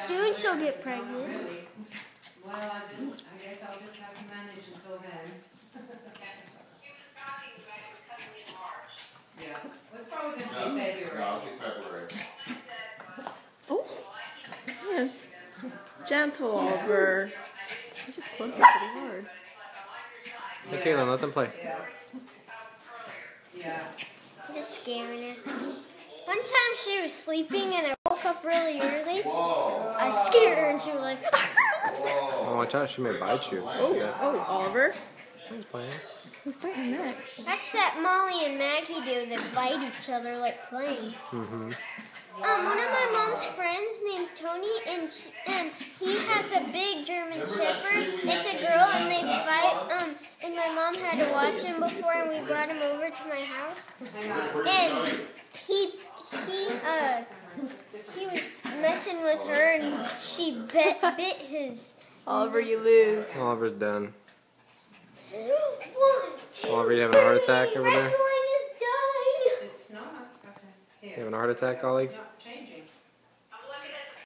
Soon she'll get pregnant. Really? Well, I guess I'll just have to manage until then. She was talking about it coming in March. Yeah, well, it's probably going to be February. No, I'll be February. Oh, yes. Gentle, Oliver. You just clumped it pretty hard. Hey, Kaylin, let them play. Yeah. Yeah. I'm just scaring her. One time she was sleeping and I woke up really early. Whoa. I scared her and she was like, Oh, watch out, she may bite you. Oh, Oliver. He's playing. He's biting Matt. that's that Molly and Maggie do that bite each other like playing. Mm-hmm. One of my mom's friends named Tony, and he has a big German Shepherd. It's a girl, and they fight. And my mom had to watch him before, and we brought him over to my house. Hang on. And he was messing with her, and she bit his. Oliver, you lose. Oliver's done. 1, 2, Oliver, you having a heart attack over there? Wrestling is done. It's not. Okay. You Here. having a heart attack, Ollie? It's not changing.